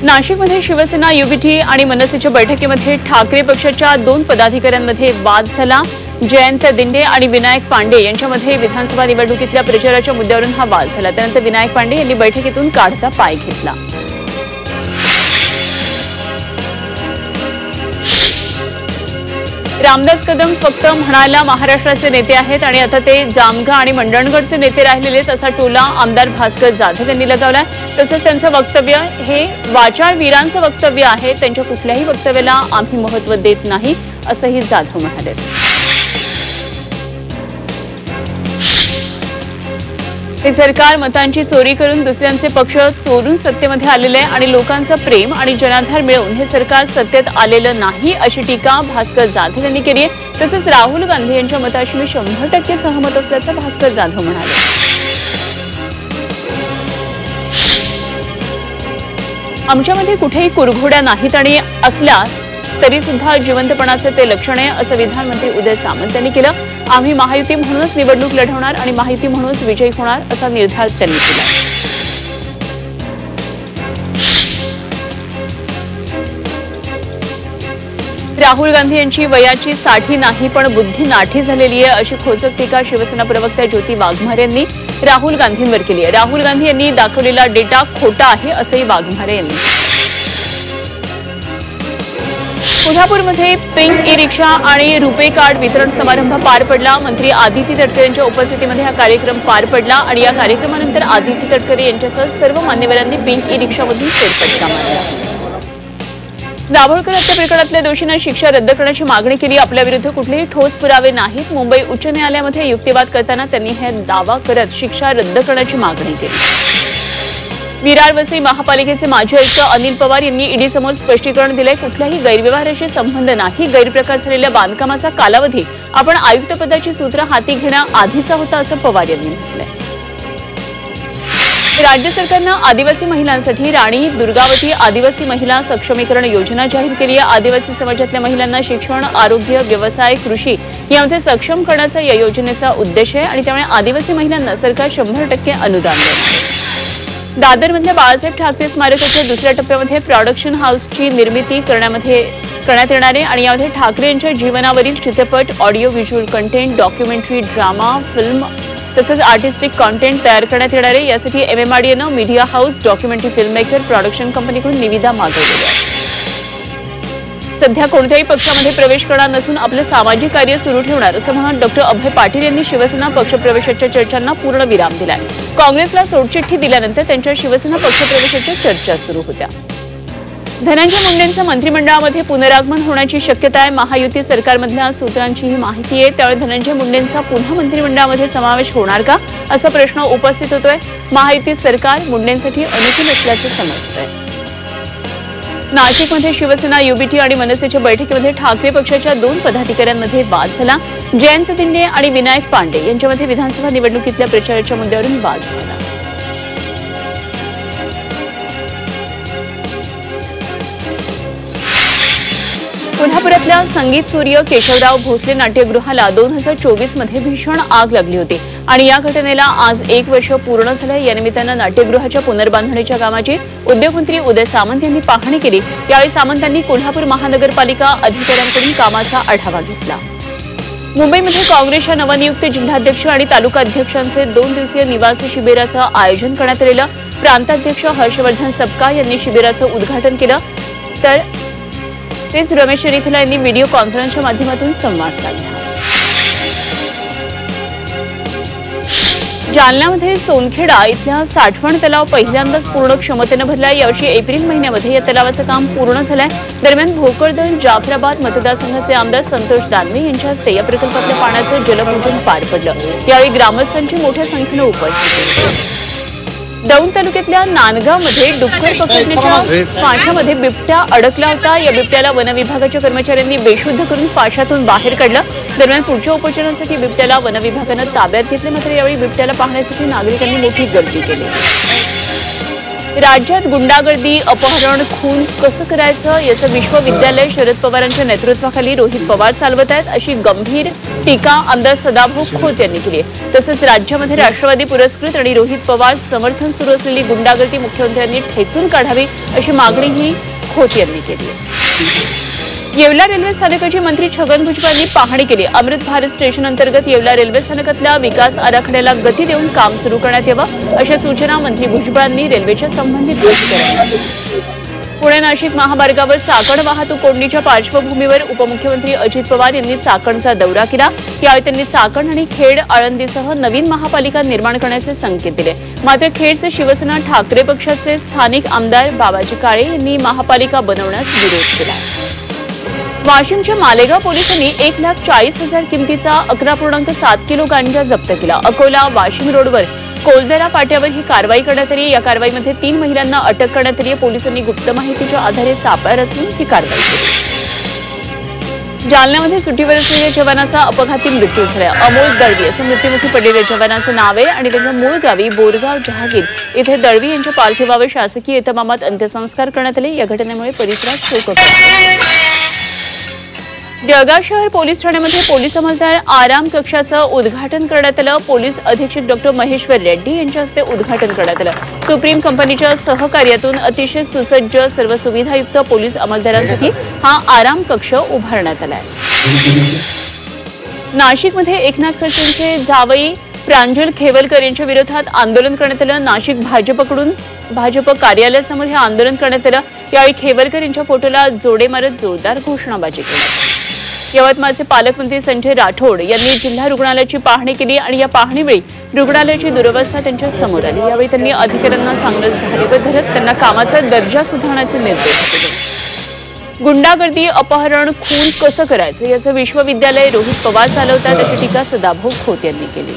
नाशिकमध्ये शिवसेना युबीटी आणि मनसेच्या बैठकीमध्ये ठाकरे पक्षाच्या 2 पदाधिकाऱ्यांमध्ये वाद झाला। जयंत दिंडे आणि विनायक पांडे यांच्यामध्ये विधानसभा निवडणुकीतल्या प्रचाराच्या मुद्द्यावरून हा वाद झाला। त्यानंतर विनायक पांडे यांनी बैठकीतून काढता पाय घेतला। रामदास कदम फक्त म्हणायला महाराष्ट्राचे नेते आहेत आणि आता ते जामगा आणि मंडणगडचे नेते राहिलेले आहेत असा टोला आमदार भास्कर जाधव यांनी लगावलाय। तसंच त्यांचं वक्तव्य हे वाचाळ वीरांचं वक्तव्य आहे, त्यांच्या कुठल्याही वक्तव्याला आम्ही महत्त्व देत नाही असंही जाधव म्हणाले। हे सरकार मतांची चोरी करून दुसऱ्यांचे पक्ष चोरून सत्तेमध्ये आलेले आहे आणि लोकांचं प्रेम आणि जनाधार मिळवून हे सरकार सत्तेत आलेलं नाही अशी टीका भास्कर जाधव यांनी केली आहे। तसंच राहुल गांधी यांच्या मताशी मी 100% सहमत असल्याचं भास्कर जाधव म्हणाले। आमच्यामध्ये कुठेही कुरघोड्या नाहीत आणि असल्या तरी सुद्धा जिवंतपणाचे ते लक्षण आहे असं विधानमंत्री उदय सामंत यांनी केलं। आम्ही महायुती म्हणूनच निवडणूक लढवणार आणि महायुती म्हणूनच विजयी होणार असा निर्धार त्यांनी केला। राहुल गांधी यांची वयाची साठी नाही पण बुद्धी नाठी झालेली आहे अशी खोचक टीका शिवसेना प्रवक्त्या ज्योती वाघमारे यांनी राहुल गांधींवर केली आहे। राहुल गांधी यांनी दाखवलेला डेटा खोटा आहे असंही वाघमारे यांनी। कोल्हापूरमध्ये पिंक ई रिक्षा आणि रुपे कार्ड वितरण समारंभ पार पडला। मंत्री आदिती तटकरे यांच्या उपस्थितीमध्ये हा कार्यक्रम पार पडला आणि या कार्यक्रमानंतर आदिती तटकरे यांच्यासह सर्व मान्यवरांनी पिंक ई रिक्षामधून फेरफटका मारला। दाभोळकर हत्या प्रकरणातल्या दोषींना शिक्षा रद्द करण्याची मागणी केली। आपल्याविरुद्ध कुठलेही ठोस पुरावे नाहीत। मुंबई उच्च न्यायालयामध्ये युक्तिवाद करताना त्यांनी हे दावा करत शिक्षा रद्द करण्याची मागणी केली। विरार वसई महापालिकेचे माजी आयुक्त अनिल पवार यांनी ईडी समोर स्पष्टीकरण दिले। कुठल्याही गैरव्यवहाराशी संबंध नाही। गैरप्रकार झालेल्या बांधकामाचा कालावधी आपण आयुक्तपदाची सूत्र हाती घेण्याआधीचा होता असं पवार यांनी म्हटलंय। राज्य सरकारनं आदिवासी महिलांसाठी राणी दुर्गावती आदिवासी महिला सक्षमीकरण योजना जाहीर केली आहे। आदिवासी समाजातल्या महिलांना शिक्षण, आरोग्य, व्यवसाय, कृषी यामध्ये सक्षम करण्याचा या योजनेचा उद्देश आहे आणि त्यामुळे आदिवासी महिलांना सरकार 100% अनुदान देणार आहे। दादरमधल्या बाळासाहेब ठाकरे स्मारकाच्या दुसऱ्या टप्प्यामध्ये प्रोडक्शन हाऊसची निर्मिती करण्यात येणार आहे आणि यामध्ये ठाकरे यांच्या जीवनावरील चित्रपट, audio visual content, documentary, drama, film तसंच आर्टिस्टिक कंटेंट तयार करण्यात येणार आहे। यासाठी MMRDAनं media house, documentary filmmaker, production कंपनीकडून निविदा मागवली आहे। सध्या कोणत्याही पक्षामध्ये प्रवेश करणार नसून आपलं सामाजिक कार्य सुरू ठेवणार असं म्हणत डॉ. अभय पाटील यांनी शिवसेना पक्षप्रवेशाच्या चर्चांना पूर्ण विराम दिलाय। काँग्रेसला सोडचिठ्ठी दिल्यानंतर त्यांच्या शिवसेना पक्षप्रवेशाच्या चर्चा सुरू होत्या। धनंजय मुंडेंचं मंत्रिमंडळामध्ये पुनरागमन होण्याची शक्यता आहे। महायुती सरकारमधल्या सूत्रांची ही माहिती आहे। त्यामुळे धनंजय मुंडेंचा पुन्हा मंत्रिमंडळामध्ये समावेश होणार का असा प्रश्न उपस्थित होतोय। महायुती सरकार मुंडेंसाठी अनुकूल असल्याचं समजतंय। नाशिकमध्ये शिवसेना युबीटी आणि मनसेच्या बैठकीमध्ये ठाकरे पक्षाच्या 2 पदाधिकाऱ्यांमध्ये वाद झाला। जयंत दिंडे आणि विनायक पांडे यांच्यामध्ये विधानसभा निवडणुकीतल्या प्रचाराच्या मुद्द्यावरून वाद झाला। कोल्हापुरातल्या संगीत सूर्य केशवराव भोसले नाट्यगृहाला 2024 मध्ये भीषण आग लागली होती आणि या घटनेला आज 1 वर्ष पूर्ण झालं। या निमित्तानं नाट्यगृहाच्या पुनर्बांधणीच्या कामाची उद्योगमंत्री उदय सामंत यांनी पाहणी केली। यावेळी सामंतांनी कोल्हापूर महानगरपालिका अधिकाऱ्यांकडून कामाचा आढावा घेतला। मुंबईमध्ये काँग्रेसच्या नवनियुक्त जिल्हाध्यक्ष आणि तालुका अध्यक्षांचे 2 दिवसीय निवासी शिबिराचं आयोजन करण्यात आलेलं। प्रांताध्यक्ष हर्षवर्धन सपका यांनी शिबिराचं उद्घाटन केलं तर तेच रमेश चरिथला यांनी व्हिडिओ कॉन्फरन्सच्या माध्यमातून संवाद साधला। जालन्यामध्ये सोनखेडा इथला साठवण तलाव पहिल्यांदाच पूर्ण क्षमतेनं भरलाय। यावर्षी एप्रिल महिन्यामध्ये या तलावाचं काम पूर्ण झालंय। दरम्यान भोकरदन जाफराबाद मतदारसंघाचे आमदार संतोष दानवे यांच्या हस्ते या प्रकल्पातल्या पाण्याचं जलपूजन पार पडलं। यावेळी ग्रामस्थांची मोठ्या संख्येनं उपस्थिती होती। दौंड तालुक्यातल्या नांदगावमध्ये डुक्कर पकडण्याच्या फाशामध्ये बिबट्या अडकला होता। या बिबट्याला वनविभागाच्या कर्मचाऱ्यांनी बेशुद्ध करून फाशातून बाहेर काढलं। दरम्यान पुढच्या उपचारांसाठी बिबट्याला वनविभागानं ताब्यात घेतले। मात्र यावेळी बिबट्याला पाहण्यासाठी नागरिकांनी मोठी गर्दी केली। राज्यात गुंडागर्दी, अपहरण, खून कसं करायचं याचं विश्वविद्यालय शरद पवारांच्या नेतृत्वाखाली रोहित पवार चालवत आहेत अशी गंभीर टीका आमदार सदाभाऊ खोत यांनी केली आहे। तसंच राज्यामध्ये राष्ट्रवादी पुरस्कृत आणि रोहित पवार समर्थन सुरू असलेली गुंडागर्दी मुख्यमंत्र्यांनी ठेचून काढावी अशी मागणीही खोत यांनी केली आहे। येवला रेल्वे स्थानकाची मंत्री छगन भुजबळ यांनी पाहणी केली। अमृत भारत स्टेशन अंतर्गत येवला रेल्वे स्थानकातल्या विकास आराखड्याला गती देऊन काम सुरू करण्यात यावं अशा सूचना मंत्री भुजबळांनी रेल्वेच्या संबंधित अधिकाऱ्यांना दिल्या। पुणे नाशिक महामार्गावर चाकण वाहतूक कोंडीच्या पार्श्वभूमीवर उपमुख्यमंत्री अजित पवार यांनी चाकणचा दौरा केला। यावेळी त्यांनी चाकण आणि खेड आळंदीसह नवीन महापालिका निर्माण करण्याचे संकेत दिले। मात्र खेडचे शिवसेना ठाकरे पक्षाचे स्थानिक आमदार बाबाजी काळे यांनी महापालिका बनवण्यास विरोध केला। वाशिमच्या मालेगाव पोलिसांनी 1,40,000 किमतीचा 11.7 किलो गांजा जप्त केला। अकोला वाशिम रोडवर कोलदरा फाट्यावर ही कारवाई करण्यात आली। या कारवाईमध्ये 3 महिलांना अटक करण्यात आली। पोलिसांनी गुप्त माहितीच्या आधारे सापळा रचून ही कारवाई केली। जालन्यामध्ये सुट्टीवर असलेल्या जवानाचा अपघाती मृत्यू झाला। अमोल दळवी असं मृत्युमुखी पडलेल्या जवानाचं नाव आहे आणि त्यांच्या मूळ गावी बोरगाव जहागीर इथे दळवी यांच्या पार्थिवावर शासकीय इतमामात अंत्यसंस्कार करण्यात आले। या घटनेमुळे परिसरात शोक पसरला। जळगाव शहर पोलीस ठाण्यामध्ये पोलीस अंमलदार आराम कक्षाचं उद्घाटन करण्यात आलं। पोलीस अधीक्षक डॉ. महेश्वर रेड्डी यांच्या हस्ते उद्घाटन करण्यात आलं। सुप्रीम कंपनीच्या सहकार्यातून अतिशय सुसज्ज सर्व सुविधायुक्त पोलीस अंमलदारांसाठी हा आराम कक्ष उभारण्यात आला आहे। नाशिकमध्ये एकनाथ खडसेंचे जावई प्रांजल खेवलकर यांच्या विरोधात आंदोलन करण्यात आलं। नाशिक भाजप कार्यालयासमोर हे आंदोलन करण्यात आलं। यावेळी खेवलकर यांच्या फोटोला जोडे मारत जोरदार घोषणाबाजी केली। यवतमाळचे पालकमंत्री संजय राठोड यांनी जिल्हा रुग्णालयाची पाहणी केली आणि या पाहणीवेळी रुग्णालयाची दुरवस्था त्यांच्या समोर आली। यावेळी त्यांनी अधिकाऱ्यांना चांगलंच धारेवर धरत त्यांना कामाचा दर्जा सुधारण्याचे निर्देश दिले। गुंडागर्दी, अपहरण, खून कसं करायचं याचं विश्वविद्यालय रोहित पवार चालवतात अशी टीका सदाभाऊ खोत यांनी केली।